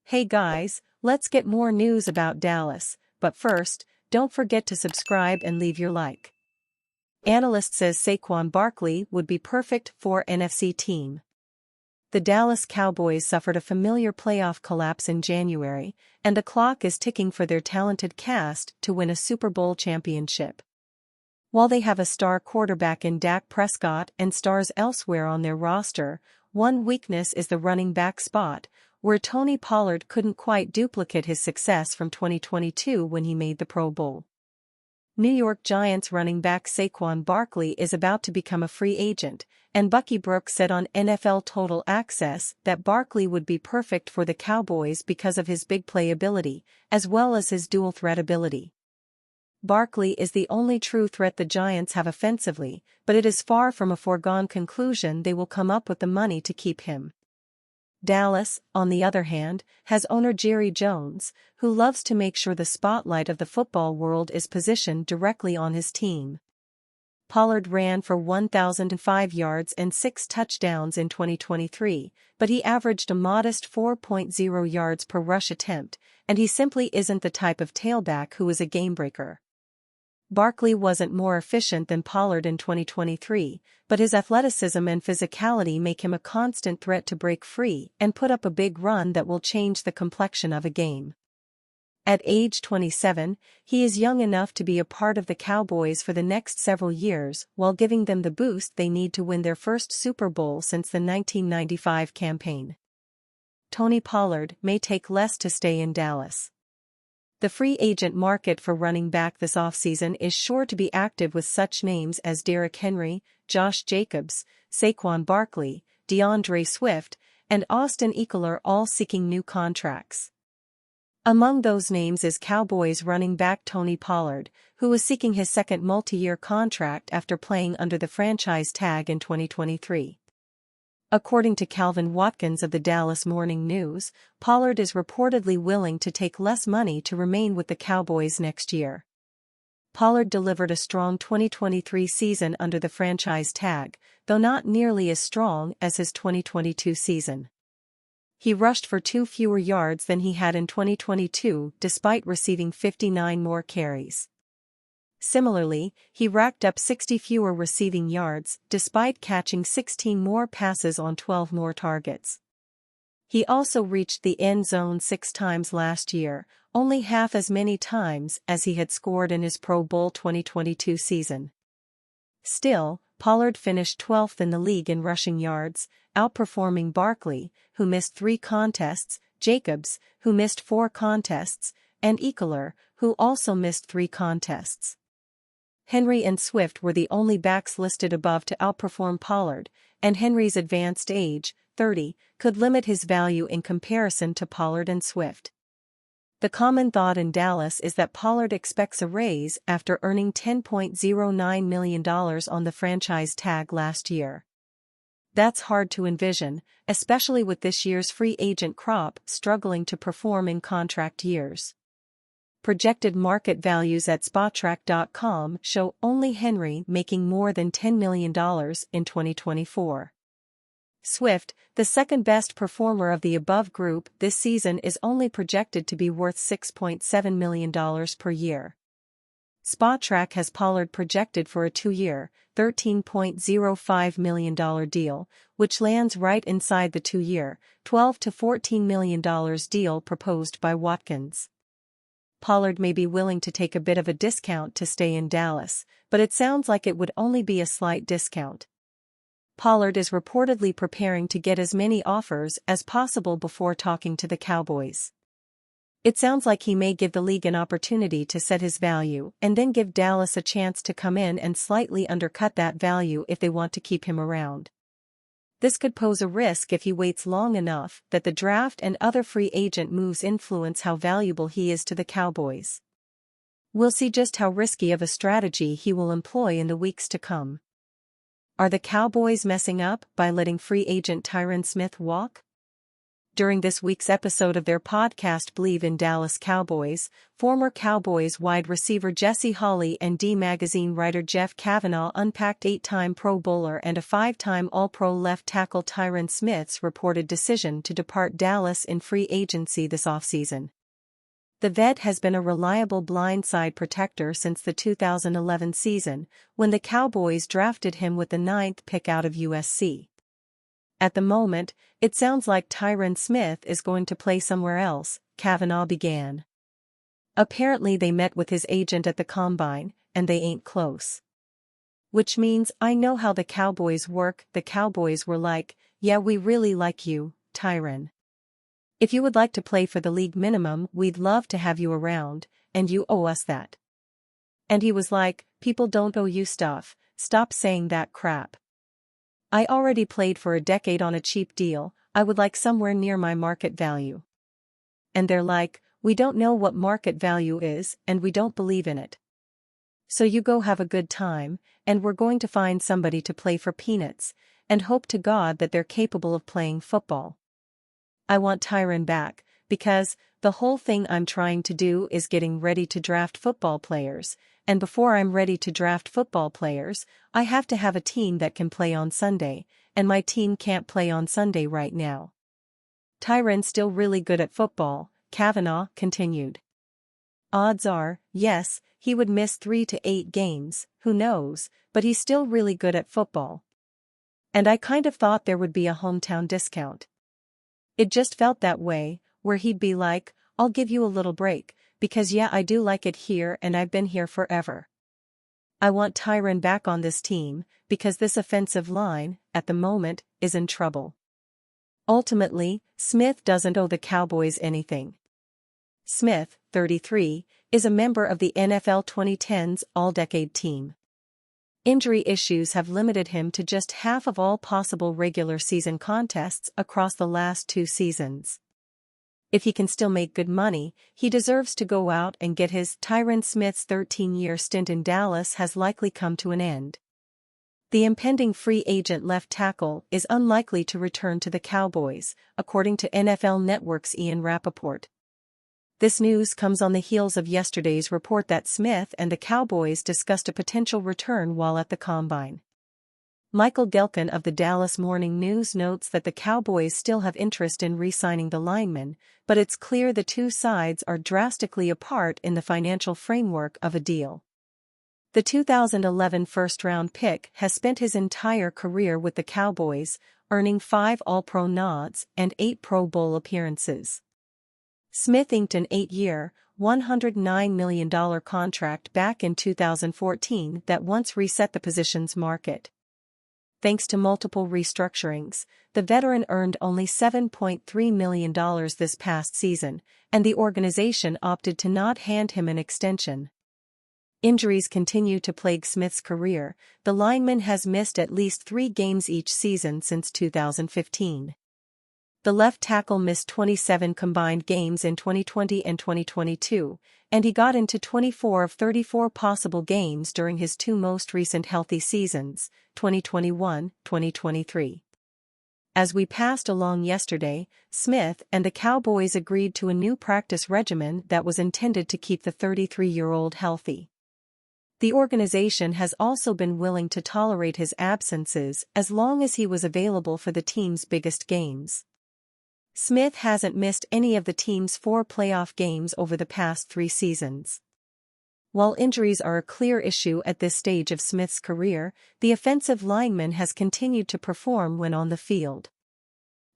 Hey guys, let's get more news about Dallas, but first, don't forget to subscribe and leave your like. Analyst says Saquon Barkley would be perfect for NFC team. The Dallas Cowboys suffered a familiar playoff collapse in January, and the clock is ticking for their talented cast to win a Super Bowl championship. While they have a star quarterback in Dak Prescott and stars elsewhere on their roster, one weakness is the running back spot, where Tony Pollard couldn't quite duplicate his success from 2022 when he made the Pro Bowl. New York Giants running back Saquon Barkley is about to become a free agent, and Bucky Brooks said on NFL Total Access that Barkley would be perfect for the Cowboys because of his big play ability, as well as his dual threat ability. Barkley is the only true threat the Giants have offensively, but it is far from a foregone conclusion they will come up with the money to keep him. Dallas, on the other hand, has owner Jerry Jones, who loves to make sure the spotlight of the football world is positioned directly on his team. Pollard ran for 1,005 yards and 6 touchdowns in 2023, but he averaged a modest 4.0 yards per rush attempt, and he simply isn't the type of tailback who is a gamebreaker. Barkley wasn't more efficient than Pollard in 2023, but his athleticism and physicality make him a constant threat to break free and put up a big run that will change the complexion of a game. At age 27, he is young enough to be a part of the Cowboys for the next several years while giving them the boost they need to win their first Super Bowl since the 1995 campaign. Tony Pollard may take less to stay in Dallas. The free agent market for running back this offseason is sure to be active with such names as Derrick Henry, Josh Jacobs, Saquon Barkley, DeAndre Swift, and Austin Ekeler all seeking new contracts. Among those names is Cowboys running back Tony Pollard, who is seeking his second multi-year contract after playing under the franchise tag in 2023. According to Calvin Watkins of the Dallas Morning News, Pollard is reportedly willing to take less money to remain with the Cowboys next year. Pollard delivered a strong 2023 season under the franchise tag, though not nearly as strong as his 2022 season. He rushed for 2 fewer yards than he had in 2022 despite receiving 59 more carries. Similarly, he racked up 60 fewer receiving yards despite catching 16 more passes on 12 more targets. He also reached the end zone 6 times last year, only half as many times as he had scored in his Pro Bowl 2022 season. Still, Pollard finished 12th in the league in rushing yards, outperforming Barkley, who missed 3 contests, Jacobs, who missed 4 contests, and Ekeler, who also missed 3 contests. Henry and Swift were the only backs listed above to outperform Pollard, and Henry's advanced age, 30, could limit his value in comparison to Pollard and Swift. The common thought in Dallas is that Pollard expects a raise after earning $10.09 million on the franchise tag last year. That's hard to envision, especially with this year's free agent crop struggling to perform in contract years. Projected market values at Spotrac.com show only Henry making more than $10 million in 2024. Swift, the second-best performer of the above group this season, is only projected to be worth $6.7 million per year. Spotrac has Pollard projected for a 2-year, $13.05 million deal, which lands right inside the 2-year, $12 to $14 million deal proposed by Watkins. Pollard may be willing to take a bit of a discount to stay in Dallas, but it sounds like it would only be a slight discount. Pollard is reportedly preparing to get as many offers as possible before talking to the Cowboys. It sounds like he may give the league an opportunity to set his value and then give Dallas a chance to come in and slightly undercut that value if they want to keep him around. This could pose a risk if he waits long enough that the draft and other free agent moves influence how valuable he is to the Cowboys. We'll see just how risky of a strategy he will employ in the weeks to come. Are the Cowboys messing up by letting free agent Tyron Smith walk? During this week's episode of their podcast Believe in Dallas Cowboys, former Cowboys wide receiver Jesse Holley and D-Magazine writer Jeff Kavanaugh unpacked 8-time Pro Bowler and a 5-time All-Pro left tackle Tyron Smith's reported decision to depart Dallas in free agency this offseason. The vet has been a reliable blindside protector since the 2011 season, when the Cowboys drafted him with the 9th pick out of USC. At the moment, it sounds like Tyron Smith is going to play somewhere else, Kavanaugh began. Apparently they met with his agent at the Combine, and they ain't close. Which means I know how the Cowboys work. The Cowboys were like, yeah, we really like you, Tyron. If you would like to play for the league minimum, we'd love to have you around, and you owe us that. And he was like, people don't owe you stuff, stop saying that crap. I already played for a decade on a cheap deal, I would like somewhere near my market value. And they're like, we don't know what market value is and we don't believe in it. So you go have a good time, and we're going to find somebody to play for peanuts, and hope to God that they're capable of playing football. I want Tyron back, because the whole thing I'm trying to do is getting ready to draft football players, and before I'm ready to draft football players, I have to have a team that can play on Sunday, and my team can't play on Sunday right now. Tyron's still really good at football, Kavanaugh continued. Odds are, yes, he would miss 3 to 8 games, who knows, but he's still really good at football. And I kind of thought there would be a hometown discount. It just felt that way, where he'd be like, I'll give you a little break, because yeah, I do like it here and I've been here forever. I want Tyron back on this team, because this offensive line, at the moment, is in trouble. Ultimately, Smith doesn't owe the Cowboys anything. Smith, 33, is a member of the NFL 2010s All-Decade Team. Injury issues have limited him to just half of all possible regular season contests across the last 2 seasons. If he can still make good money, he deserves to go out and get his. Tyron Smith's 13-year stint in Dallas has likely come to an end. The impending free agent left tackle is unlikely to return to the Cowboys, according to NFL Network's Ian Rappaport. This news comes on the heels of yesterday's report that Smith and the Cowboys discussed a potential return while at the Combine. Michael Gelkin of the Dallas Morning News notes that the Cowboys still have interest in re-signing the lineman, but it's clear the two sides are drastically apart in the financial framework of a deal. The 2011 first-round pick has spent his entire career with the Cowboys, earning 5 All-Pro nods and 8 Pro Bowl appearances. Smith inked an 8-year, $109 million contract back in 2014 that once reset the position's market. Thanks to multiple restructurings, the veteran earned only $7.3 million this past season, and the organization opted to not hand him an extension. Injuries continue to plague Smith's career. The lineman has missed at least 3 games each season since 2015. The left tackle missed 27 combined games in 2020 and 2022, and he got into 24 of 34 possible games during his 2 most recent healthy seasons, 2021-2023. As we passed along yesterday, Smith and the Cowboys agreed to a new practice regimen that was intended to keep the 33-year-old healthy. The organization has also been willing to tolerate his absences as long as he was available for the team's biggest games. Smith hasn't missed any of the team's 4 playoff games over the past 3 seasons. While injuries are a clear issue at this stage of Smith's career, the offensive lineman has continued to perform when on the field.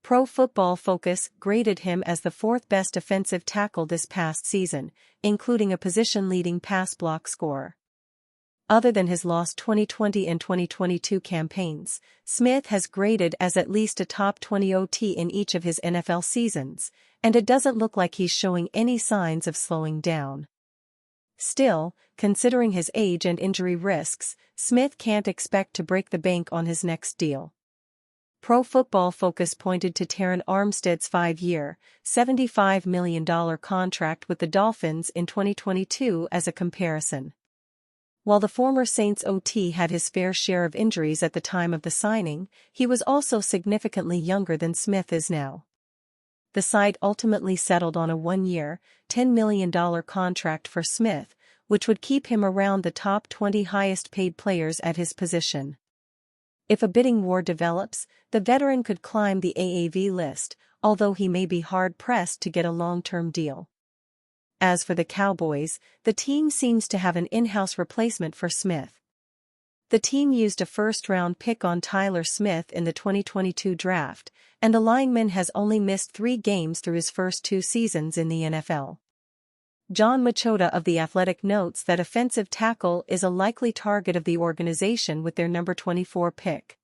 Pro Football Focus graded him as the 4th best offensive tackle this past season, including a position-leading pass block score. Other than his lost 2020 and 2022 campaigns, Smith has graded as at least a top 20 OT in each of his NFL seasons, and it doesn't look like he's showing any signs of slowing down. Still, considering his age and injury risks, Smith can't expect to break the bank on his next deal. Pro Football Focus pointed to Terron Armstead's 5-year, $75 million contract with the Dolphins in 2022 as a comparison. While the former Saints OT had his fair share of injuries at the time of the signing, he was also significantly younger than Smith is now. the side ultimately settled on a one-year, $10 million contract for Smith, which would keep him around the top 20 highest-paid players at his position. If a bidding war develops, the veteran could climb the AAV list, although he may be hard-pressed to get a long-term deal. As for the Cowboys, the team seems to have an in-house replacement for Smith. The team used a first-round pick on Tyler Smith in the 2022 draft, and the lineman has only missed 3 games through his first 2 seasons in the NFL. John Machota of The Athletic notes that offensive tackle is a likely target of the organization with their number 24 pick.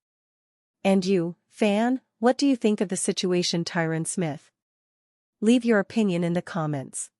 And you, fan, what do you think of the situation Tyron Smith? Leave your opinion in the comments.